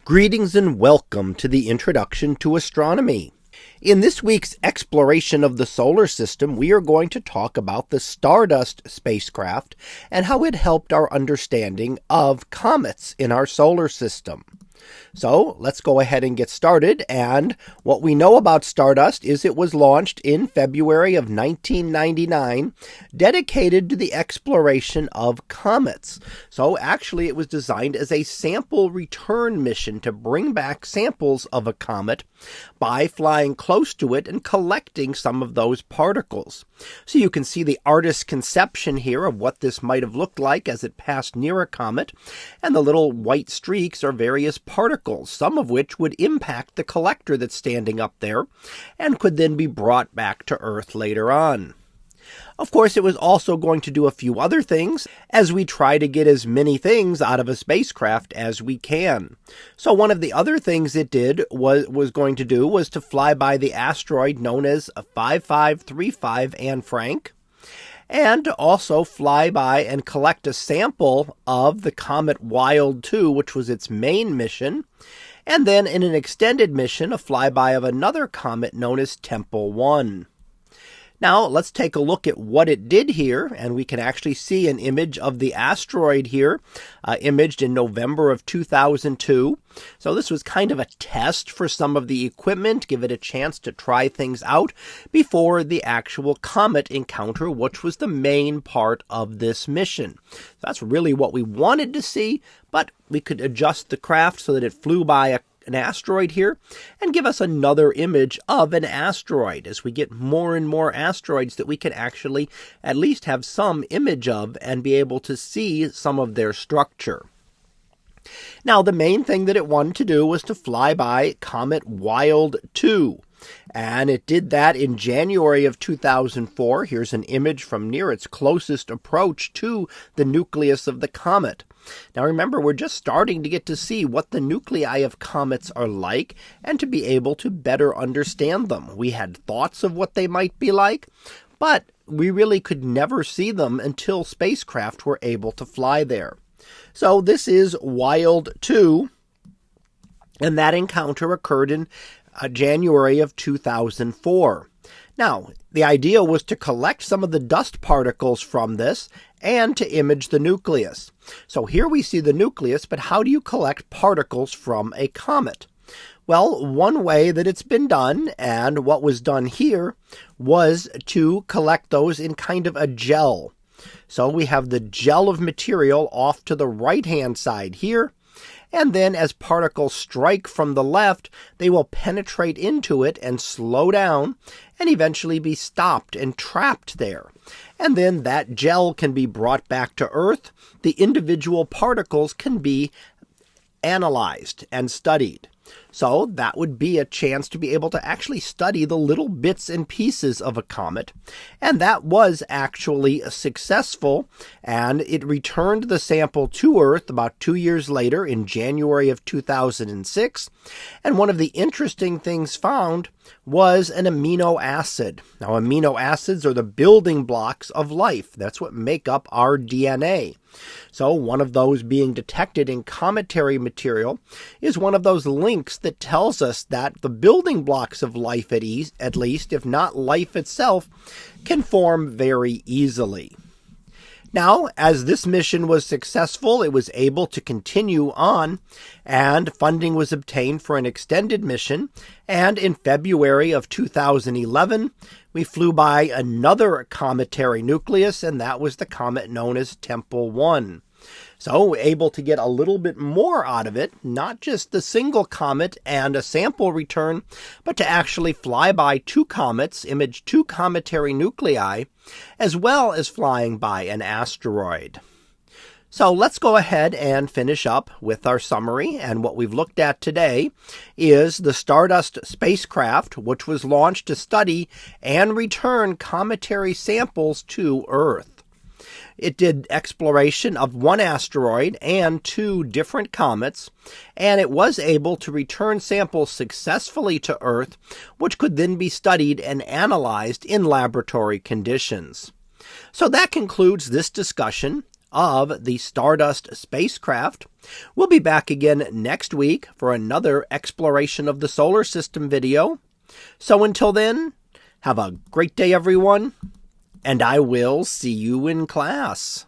Greetings and welcome to the Introduction to Astronomy. In this week's exploration of the solar system, we are going to talk about the Stardust spacecraft and how it helped our understanding of comets in our solar system. So let's go ahead and get started. And what we know about Stardust is it was launched in February of 1999, dedicated to the exploration of comets. So actually it was designed as a sample return mission to bring back samples of a comet by flying close to it and collecting some of those particles. So you can see the artist's conception here of what this might have looked like as it passed near a comet, and the little white streaks are various particles, some of which would impact the collector that's standing up there and could then be brought back to Earth later on. Of course, it was also going to do a few other things as we try to get as many things out of a spacecraft as we can. So one of the other things it did was going to do was to fly by the asteroid known as 5535 Anne Frank, and also fly by and collect a sample of the comet Wild 2, which was its main mission, and then in an extended mission, a flyby of another comet known as Tempel 1. Now, let's take a look at what it did here, and we can actually see an image of the asteroid here, imaged in November of 2002. So this was kind of a test for some of the equipment, give it a chance to try things out before the actual comet encounter, which was the main part of this mission. So that's really what we wanted to see, but we could adjust the craft so that it flew by an asteroid here and give us another image of an asteroid as we get more and more asteroids that we can actually at least have some image of and be able to see some of their structure. Now, the main thing that it wanted to do was to fly by Comet Wild 2. And it did that in January of 2004. Here's an image from near its closest approach to the nucleus of the comet. Now remember, we're just starting to get to see what the nuclei of comets are like and to be able to better understand them. We had thoughts of what they might be like, but we really could never see them until spacecraft were able to fly there. So this is Wild 2, and that encounter occurred in January of 2004. Now, the idea was to collect some of the dust particles from this and to image the nucleus. So here we see the nucleus, but how do you collect particles from a comet? Well, one way that it's been done, and what was done here, was to collect those in kind of a gel. So we have the gel of material off to the right-hand side here, and then as particles strike from the left, they will penetrate into it and slow down and eventually be stopped and trapped there. And then that gel can be brought back to Earth. The individual particles can be analyzed and studied. So that would be a chance to be able to actually study the little bits and pieces of a comet. And that was actually successful, and it returned the sample to Earth about 2 years later in January of 2006. And one of the interesting things found was an amino acid. Now, amino acids are the building blocks of life. That's what make up our DNA. So one of those being detected in cometary material is one of those links that tells us that the building blocks of life, at least, if not life itself, can form very easily. Now, as this mission was successful, it was able to continue on, and funding was obtained for an extended mission, and in February of 2011, we flew by another cometary nucleus, and that was the comet known as Tempel 1. So able to get a little bit more out of it, not just the single comet and a sample return, but to actually fly by two comets, image two cometary nuclei, as well as flying by an asteroid. So let's go ahead and finish up with our summary, and what we've looked at today is the Stardust spacecraft, which was launched to study and return cometary samples to Earth. It did exploration of one asteroid and two different comets, and it was able to return samples successfully to Earth, which could then be studied and analyzed in laboratory conditions. So that concludes this discussion of the Stardust spacecraft. We'll be back again next week for another exploration of the solar system video. So until then, have a great day, everyone, and I will see you in class.